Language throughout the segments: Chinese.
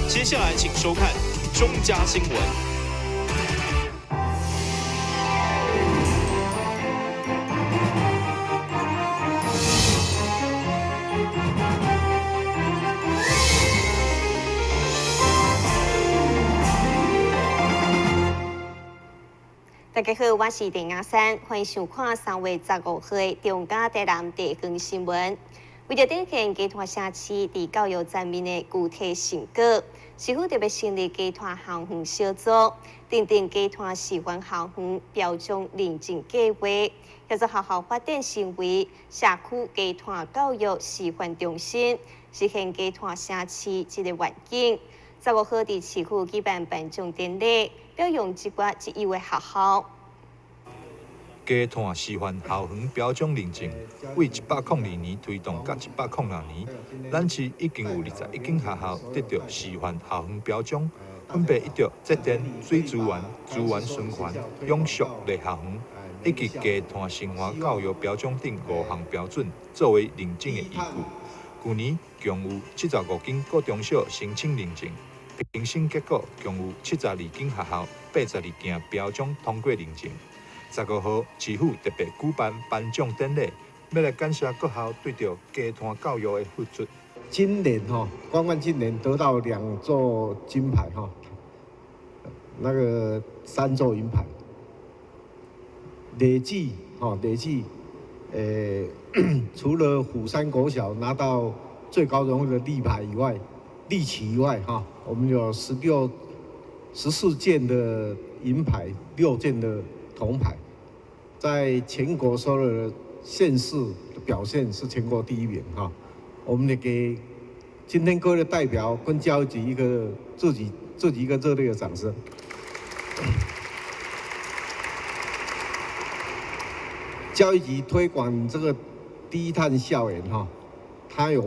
接下来请收看中嘉新闻。大家好，我是林雅珊，欢迎收看3月15号的中嘉台南地方新闻。为了展现集团城市伫教育层面的具体成果，市府特别成立集团校园小组，订定集团示范校园标章认证计划，协助学校发展成为社区集团教育示范中心，实现集团城市一个愿景。15号伫市区举办颁奖典礼，表扬一寡一优的学校。集团示范校园标章认证，为102年推动到106年，咱市已经有21间学校得到示范校园标章，分别依照节电、水资源、资源循环、永续类校园，以及集团生活教育标章等5项标准作为认证的依据。去年共有75间高中小申请认证。评审结果共有72间学校、82件标章通过认证。15号，市府特别举办颁奖典礼，要来感谢各校对着集团教育的付出。今年光冠今年得到2座金牌那个3座银牌，累计除了虎山国小拿到最高荣誉的立旗以外我们有14件的银牌，6件的铜牌，在全国所有的县市的表现是全国第1名我们也给今天各位的代表跟教育局一个自己一个热烈的掌声。教育局推广这个低碳校园它有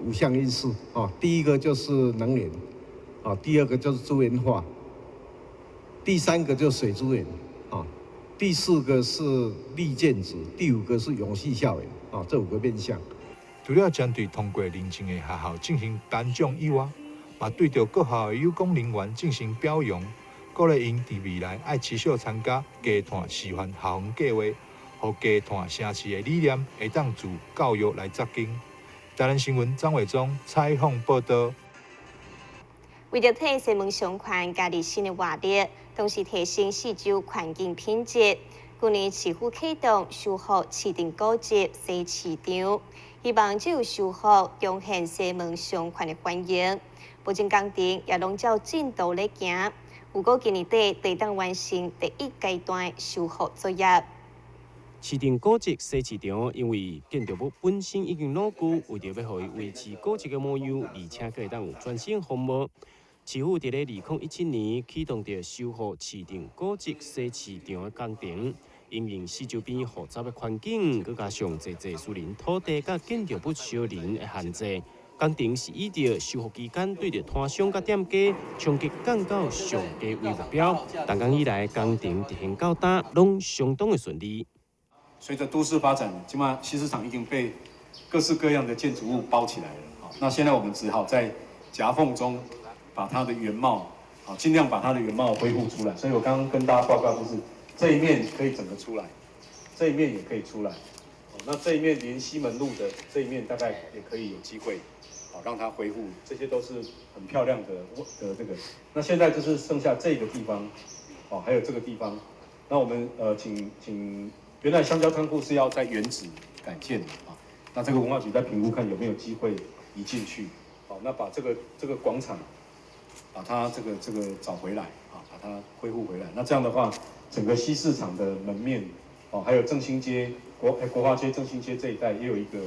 5项因素第一个就是能源第2个就是资源化，第3个就是水资源第4个是绿建筑，第5个是永续校园这5个面向。除了针对通过认证的学校进行颁奖以外，也对着各校的有功人员进行表扬，鼓励因伫未来爱持续参加集团示范校园计划，互集团城市的理念会当自教育来扎根。台南新闻张伟忠采访报道。为了替西门商圈加入新的活力，同时提升市周环境品质，去年市府启动修复市定古迹西市场，希望只有修复彰显西门商圈的欢迎。目前工程也拢照进度咧行，预估今年底会当完成第1阶段修复作业。市定古迹西市场，因为建筑物本身已经老旧，为着要互伊维持古迹的模样，而且可以当有全新风貌。市府伫咧2017年启动着修复市定古迹西市场的工程，因应市周边复杂的环境，佮加上侪私人土地佮建筑物相邻的限制，工程是以着修复期间对着摊商佮店家冲击降到上低为目标。动工以来，工程执行到今拢相当的顺利。随着都市发展，起码西市场已经被各式各样的建筑物包起来了。那现在我们只好在夹缝中把它的原貌，尽量把它的原貌恢复出来。所以我刚刚跟大家报告就是，这一面可以整个出来，这一面也可以出来。那这一面连西门路的这一面大概也可以有机会，让它恢复。这些都是很漂亮的这个。那现在就是剩下这个地方，还有这个地方。那我们请。原来香蕉仓库是要在原址改建的那这个文化局在评估看有没有机会移进去，那把这个广场，把它这个找回来把它恢复回来。那这样的话，整个西市场的门面还有正兴街、国华街、正兴街这一带也有一个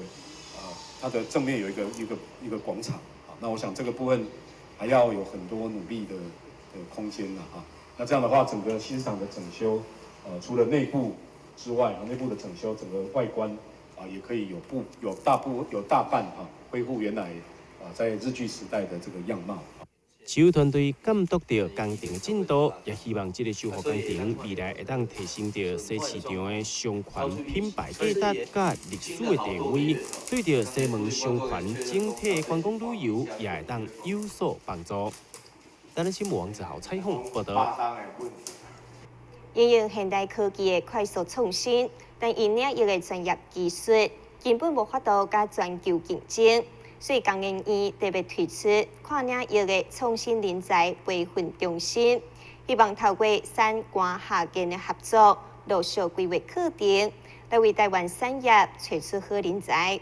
它的正面有一个广场那我想这个部分还要有很多努力的空间那这样的话，整个西市场的整修除了内部之外内部的整修，整个外观也可以有大半恢复原来在日据时代的这个样貌。市府团队监督着工程的进度，也希望这个修复工程未来会当提升着西市场的商圈品牌价值甲历史的地位，对着西门商圈整体的观光旅游也会当有所帮助。台南新闻网只好采访报道。应用现代科技的快速创新，但因领域的专业技术根本无法度甲全球竞争，所以工研院特别推出跨领域的创新人才培训中心，希望透过产官学研的合作，陆续规划课程，来为台湾产业找出好人才。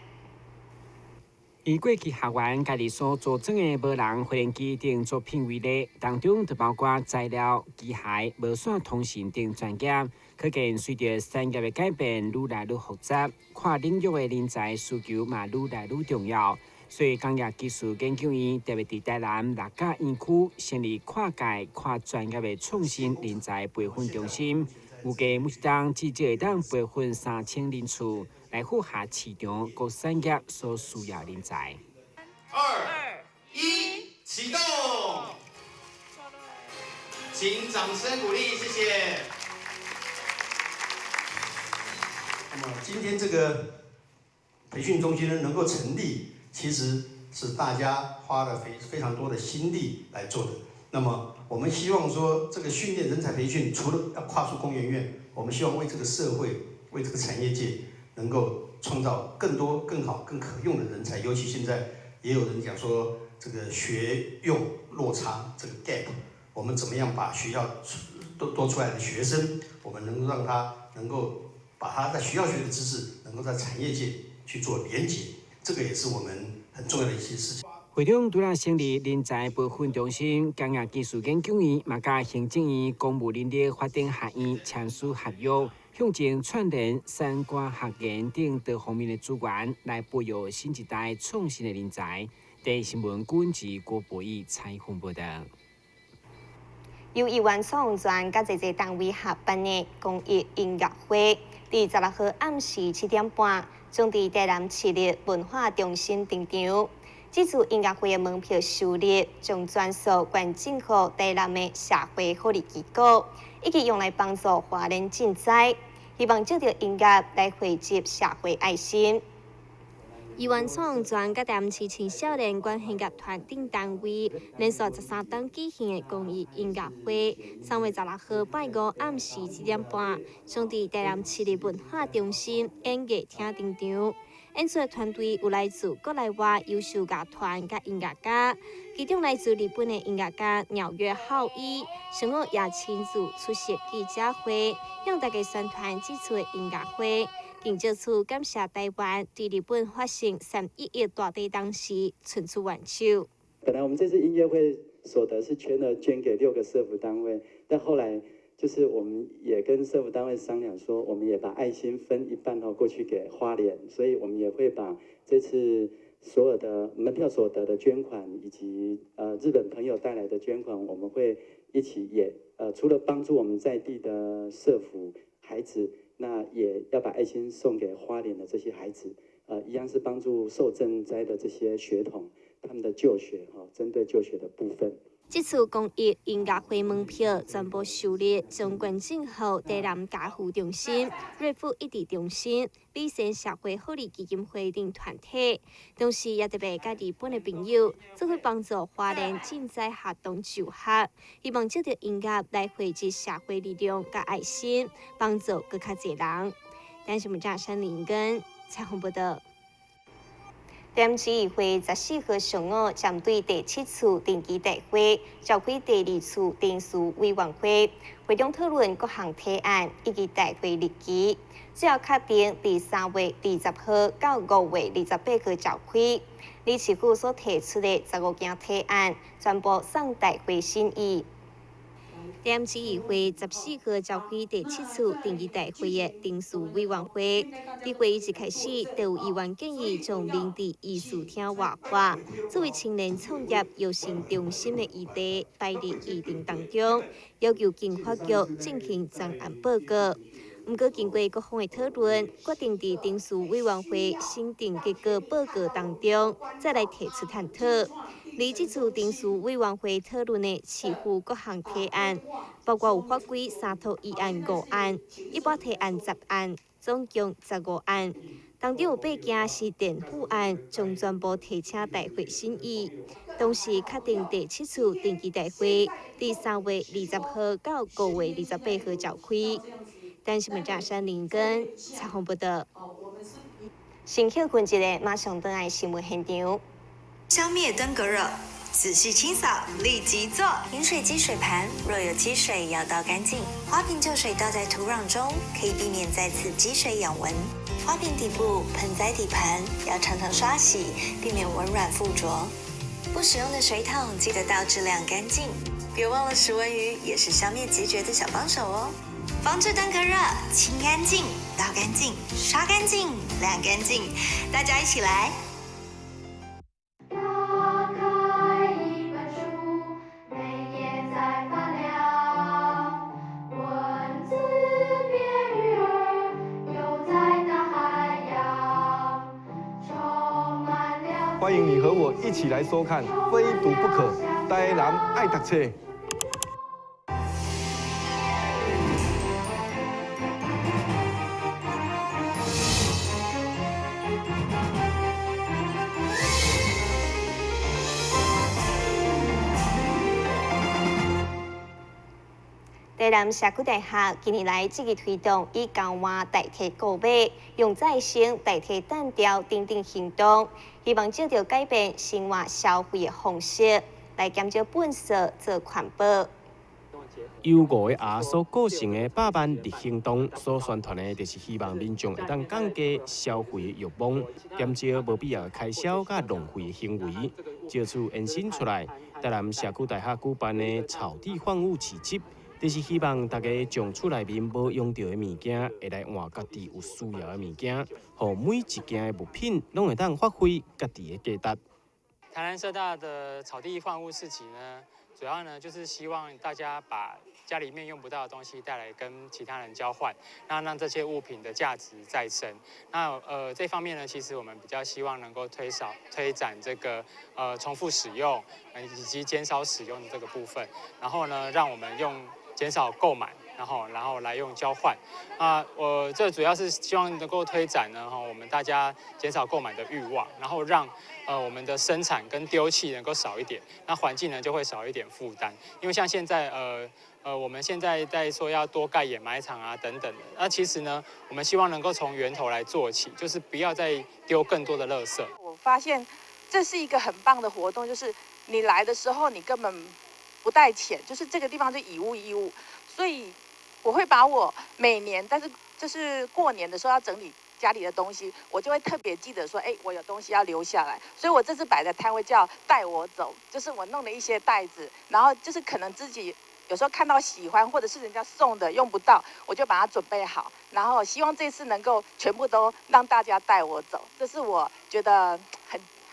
以过去学员家己所组装的无人飞行机等作品为例，当中就包括材料、机械、无线通讯等专业。可见，随着产业的改变愈来愈复杂，跨领域的人才需求嘛愈来愈重要。所以，工业技术研究院特别伫台南6甲园区成立跨界、跨专业的创新人才培训中心，预计每当至少会当培训3000人次。来符合市场各产业所需要人才。2、1，启动！请掌声鼓励，谢谢。那么今天这个培训中心呢能够成立，其实是大家花了非常多的心力来做的。那么我们希望说，这个训练人才培训除了要跨出工研院，我们希望为这个社会、为这个产业界。能够创造更多、更好、更可用的人才，尤其现在也有人讲说，这个学用落差这个 gap， 我们怎么样把学校多出来的学生，我们能够让他能够把他在学校学的知识，能够在产业界去做连结，这个也是我们很重要的一些事情。会长除了成立人才培训中心，工业技术研究院嘛甲行政院公务人力发展学院签署合约。向前串联产官学研等多方面的资源，来培育新一代创新的人才。第新闻管制郭博义采访报道。由亿万创专甲一个单位合办的公益音乐会，伫16号暗时7点半，将伫台南市立文化中心登场。这次音乐会的门票收入将转属县政府台南的社会福利机构。以及用来帮助华人赈灾，希望借着音乐来汇集社会爱心。亿万创专甲台南市青少年管弦乐团等单位连续13档举行的公益音乐会，3月16号拜五暗时7点半，将伫台南市立文化中心演艺厅登场。演出团队有来自国内外优秀乐团甲音乐家，其中来自日本的音乐家鸟月浩一，上午也亲自出席记者会，向大家宣传这次的音乐会，并借此感谢台湾对日本发生3.11大地震时伸出援手。本来我们这次音乐会所得是捐给6个社福单位，但后来就是我们也跟社福单位商量说，我们也把爱心分一半过去给花莲，所以我们也会把这次所有的门票所得的捐款，以及日本朋友带来的捐款，我们会一起也除了帮助我们在地的社福孩子，那也要把爱心送给花莲的这些孩子，一样是帮助受震灾的这些学童他们的就学针对就学的部分。这次公益音乐会门票全部收入从县政府台南家扶中心、瑞福益智中心、美善社会福利基金会等团体，同时也特别甲日本的朋友，做伙帮助华人赈灾活动就学，希望借着音乐来汇集社会力量甲爱心，帮助更较侪人。但是我们这山林根采访报道。台南市议会14号上午针对第7次定期大会召开第2次定事委员会，会中讨论各项提案以及大会日期，最后确定第3月20号到5月28号召开。李市府所提出的15件提案，全部送大会审议。台南市议会14号召开第7次定期大会的定事委员会，伫会议一开始，就有议员建议将明治艺术厅活化作为青年创业优先中心的议题摆入议程当中，要求经发局进行专案报告。不过，经过各方的讨论，决定伫定事委员会审定结果报告当中，再来提出探讨。而这次定事委员会讨论的市府各项提案，包括有法规3套议案5案，一般提案10案，总共15案。当中有8件是垫付案，将全部提请大会审议。同时确定第7次定期大会伫3月20号到5月28号召开。但新闻站山林根采访报道。新休困一个马上登来新闻现场。消灭登革热，仔细清扫，立即做。饮水机水盘若有积水，要倒干净。花瓶旧水倒在土壤中，可以避免再次积水养蚊。花瓶底部、盆栽底盘要常常刷洗，避免蚊卵附着。不使用的水桶记得倒质量干净。别忘了食蚊鱼也是消灭孑孓的小帮手哦。防治登革热，清干净、倒干净、刷干净、晾干净，大家一起来。欢迎你和我一起来收看《非读不可》，台南爱读册。台南社区大学近年来积极推动以交换代替购买、用再生代替单调等等行动，希望借着改变生活消费的方式，来减少垃圾做环保。由5月下所构成的100万日行动所宣传的，就是希望民众会当降低消费欲望，减少无必要的开销甲浪费的行为。就此延伸出来，台南社区大学举办的草地换物市集。就是希望大家将厝内面无用到的物件，会来换家己有需要的物件，互每一件的物品拢会当发挥家己的价值。台南社大的草地换物市集呢，主要呢就是希望大家把家里面用不到的东西带来跟其他人交换，那让这些物品的价值再生。那这方面呢，其实我们比较希望能够推展这个重复使用以及减少使用的这个部分，然后呢，让我们减少购买，然后来用交换。我这主要是希望能够推展呢，我们大家减少购买的欲望，然后让我们的生产跟丢弃能够少一点，那环境呢就会少一点负担。因为像现在我们现在在说要多盖掩埋场啊等等的，那其实呢，我们希望能够从源头来做起，就是不要再丢更多的垃圾。我发现这是一个很棒的活动，就是你来的时候你根本不带钱，就是这个地方就以物易物，所以我会把我每年，但是就是过年的时候要整理家里的东西，我就会特别记得说，我有东西要留下来，所以我这次摆的摊位叫带我走，就是我弄了一些袋子，然后就是可能自己有时候看到喜欢或者是人家送的用不到，我就把它准备好，然后希望这次能够全部都让大家带我走，这是我觉得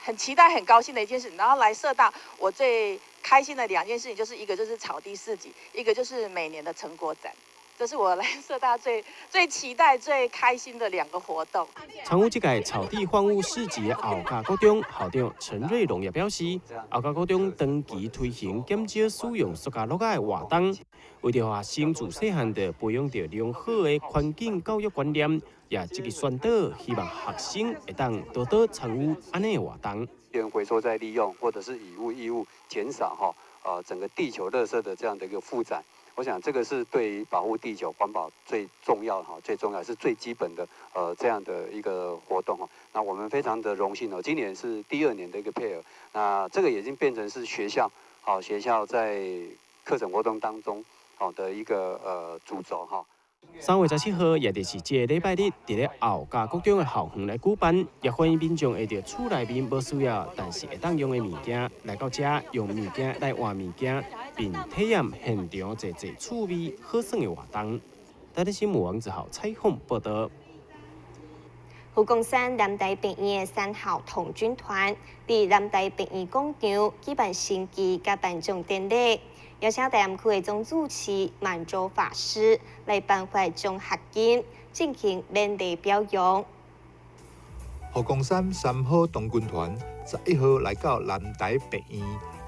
很期待、很高兴的一件事。然后来社大，我最开心的2件事情，就是一个就是草地市集，一个就是每年的成果展。这是我来社大最期待、最开心的2个活动。参与这届草地换物市集的后甲高中校长陈瑞龙也表示，后甲高中长期推行减少使用塑胶袋的活动，为着学生自细汉就培养着良好的环境教育观念，也积极宣导，希望学生会当多多参与安尼的活动。回收再利用，或者是以物易物，减少整个地球垃圾的这样的一个负载。我想这个是对于保护地球环保最重要是最基本的这样的一个活动那我们非常的荣幸今年是第2年的一个配合，那这个已经变成是学校在课程活动当中的一个主轴3月17号，也就是这个礼拜日，伫咧后甲国中的校园来举办，也欢迎民众会着厝内面无需要，但是会当用的物件来到这，用物件来换物件，并体验现场一个趣味好耍的活动。台北新闻网1号采访报道。湖公山南台病院的3号童军团，伫南台病院广场举办升旗甲颁奖典礼。邀请台南区的总主持满洲法师来颁发奖学金，进行勉励表扬。湖公山3号童军团11号来到南台病院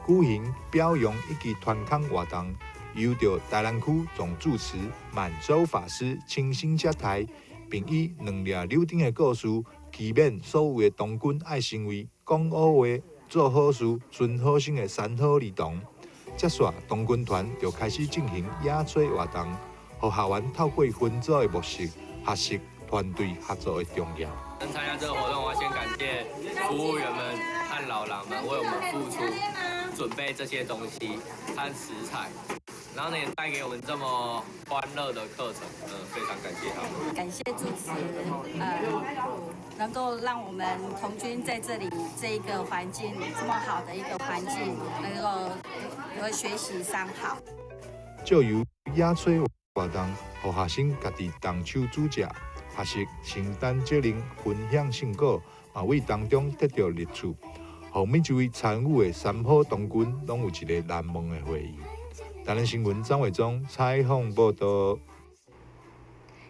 举行表扬以及团康活动，由着台南区总主持满洲法师亲身接待，并以2粒柳丁的故事期勉所有的童军爱成为讲好话、做好事、存好心的三好儿童。接下童军团就开始进行野炊活动，让校员透过分组的模式学习团队合作的重要。能参加这个活动，我要先感谢服务员们和老狼们为我们付出、准备这些东西和食材，然后呢也带给我们这么欢乐的课程，非常感谢他们。感谢主持，能够让我们童军在这里这一个环境这么好的一个环境，能够学习上好。就由野炊活动，让学生家己动手煮食。学习承担责任、分享成果，也为当中得到乐趣，让每一位参与的三好童军拢有一个难忘的回忆。台南新闻张伟忠采访报道。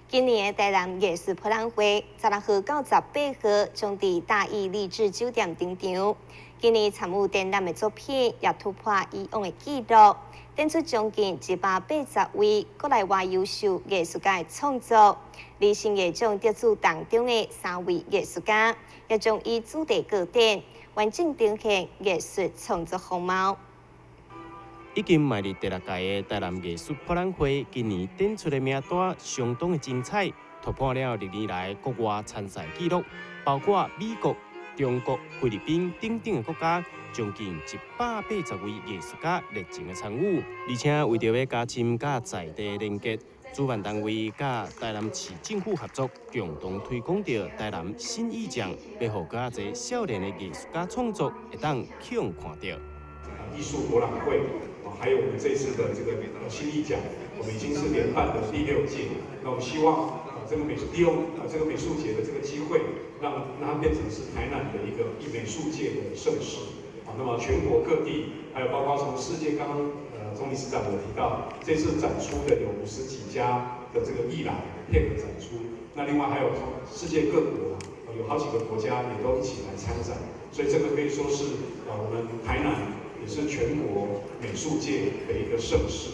今年的台南艺术博览会16号到18号将伫大义励志酒店登场。今年参与展览的作品也突破以往的纪录，展出将近180位国内外优秀艺术家的创作。理性艺奖得主当中的3位艺术家，也将以主题个展，完整呈现艺术创作风貌。已经迈入第6届的台南艺术博览会，今年展出的名单相当的精彩，突破了历年来国外参赛纪录，包括美国、中国、菲律宾等等的国家，将近180位艺术家热情的参与，而且为着要加深甲在地连接，主办单位甲台南市政府合作，共同推广着台南新意象，要互较侪少年的艺术家创作会当去看到。艺术博览会，还有我们这次的这个新艺奖，我们已经是连办的第6届。那我们希望这个利用这个美术节的这个机会，让它变成是台南的一个美术界的盛事。那么全国各地，还有包括从世界，刚刚钟理事长有提到，这次展出的有50几家的这个艺廊配合展出。那另外还有从世界各国有好几个国家也都一起来参展，所以这个可以说是我们台南也是全国美术界的一个盛事。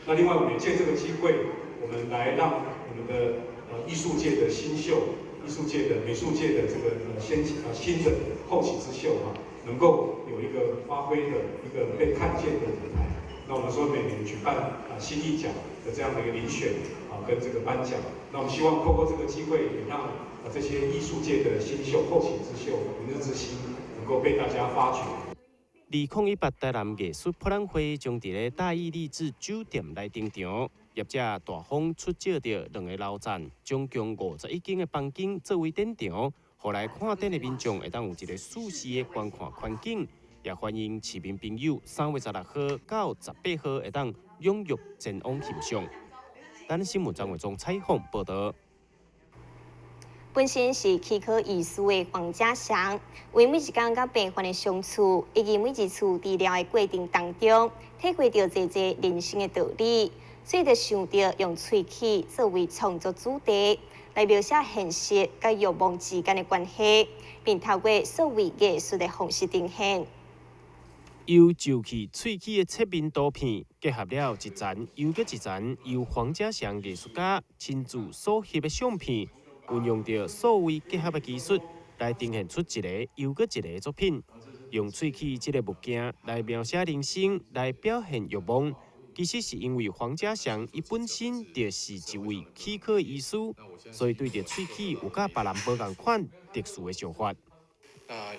那另外我们也借这个机会，我们来让我们的艺术界的新秀、艺术界的美术界的这个新的后起之秀能够有一个发挥的一个被看见的舞台。那我们说每年举办新艺奖的这样的一个遴选跟这个颁奖，那我们希望透过这个机会，也让这些艺术界的新秀、后起之秀、明日之星能够被大家发掘。2018台南艺术博览会将伫咧大义励志酒店来登场，业者大方出借着2个楼层，总共51间的房间作为展场，互来看展的民众会当有一个舒适的观看环境，也欢迎市民朋友3月16号到18号会当踊跃前往欣赏。台南新闻张伟忠采访报道。本身是气科艺术的黄家祥，为每一天甲病患的相处，以及每一次治疗的过程当中，体会到侪侪人生的道理，所以就想到用喙齿作为创作主题，来描写现实甲欲望之间的关系，并透过所谓艺术的方式呈现。由就去喙齿的侧面图片，结合了一层又一层由黄家祥艺术家亲自所翕的相片。运用着所谓结合的技术，来呈现出一个又一个作品，用喙齿这个物件来描写人生，来表现欲望。其实是因为黄家祥伊本身就是一位齿科医师，所以对着喙齿有甲别人无共款特殊的想法。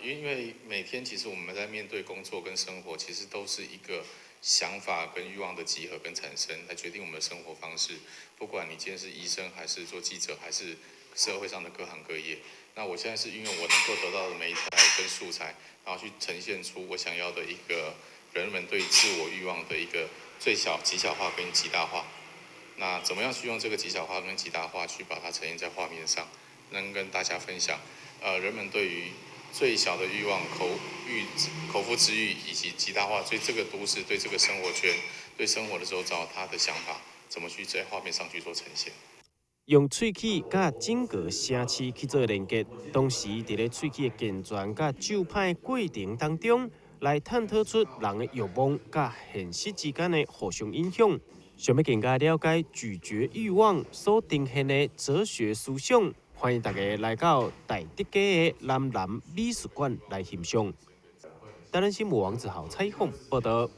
因为每天其实我们在面对工作跟生活，其实都是一个想法跟欲望的集合跟产生，来决定我们的生活方式。不管你今天是医生，还是做记者，还是社会上的各行各业，那我现在是运用我能够得到的媒材跟素材，然后去呈现出我想要的一个人们对自我欲望的一个极小化跟极大化。那怎么样去用这个极小化跟极大化去把它呈现在画面上，能跟大家分享，人们对于最小的欲望、口腹之欲，以及极大化对这个都市、对这个生活圈、对生活的周遭，他的想法怎么去在画面上去做呈现。用喙齿甲整个声齿去做连接，同时伫咧喙齿的健全甲就歹过程当中，来探讨出人的欲望甲现实之间的互相影响，想要更加了解拒绝欲望所呈现的哲学思想，欢迎大家来到大德街的南南美术馆来欣赏。台南新闻网子豪采访报道。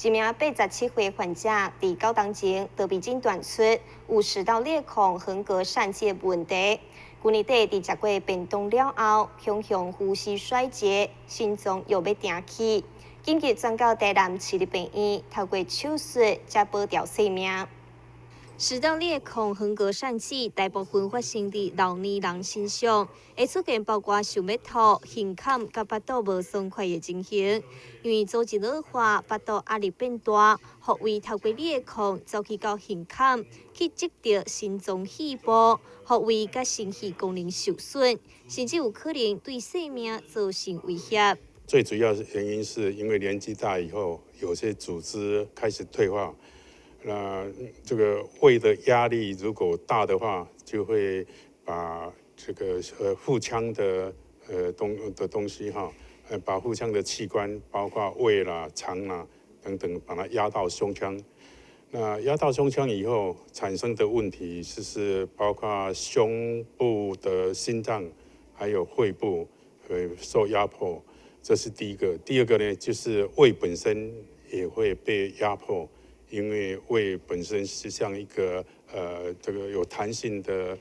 一名87岁患者伫9当前得被诊断出有食道裂孔横膈疝气的问题。去年底伫食过便当了后，常常呼吸衰竭，心脏又要停起，紧急转到台南市立病院，透过手术才保住性命。食道裂孔横膈疝气大部分发生伫老年人身上，会出现包括想要吐、胸坎、甲腹肚无爽快的情形。因为组织老化，腹肚压力变大，腹胃透过裂孔走去到胸坎，去击到心脏细胞，腹胃甲心肺功能受损，甚至有可能对生命造成威胁。最主要的原因是因为年纪大以后，有些组织开始退化。那这个胃的压力如果大的话，就会把这个腹腔的东西哈，把腹腔的器官，包括胃啦、肠啦等等，把它压到胸腔。那压到胸腔以后产生的问题，就是包括胸部的心脏，还有肺部会受压迫，这是第一个。第二个呢，就是胃本身也会被压迫。因为胃本身是像一个这个有弹性的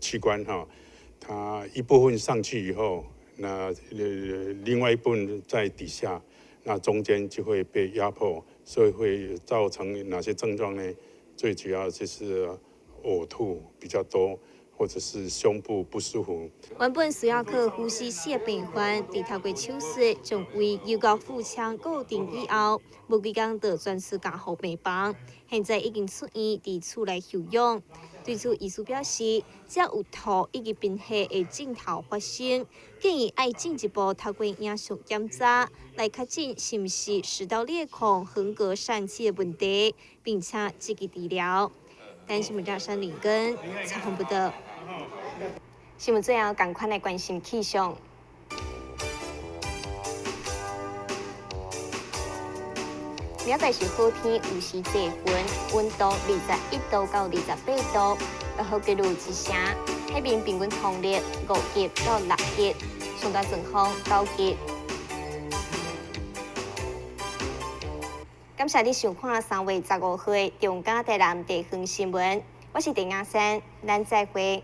器官哈，它一部分上去以后，那另外一部分在底下，那中间就会被压迫，所以会造成哪些症状呢？最主要就是呕吐比较多，或者是胸部不舒服。原本需要靠呼吸器的病患，伫透过手术将胃由到腹腔固定以后，无几工就转出家护病房。现在已经出院，伫厝内休养。对此，医师表示，只要有吐以及贫血的症头发生，建议要进一步透过影像检查来确诊是毋是食道裂孔横膈疝气的问题，并且积极治疗。但新闻站山林根采访报道。新闻最后赶快来关心气象。明仔是好天，有时多云，温度21度到28度，然后记录一成，海面平均风力5级到6级，上大阵风9级。感谢你收看3月15日中嘉台南地方新闻，我是丁亚珊，咱再会。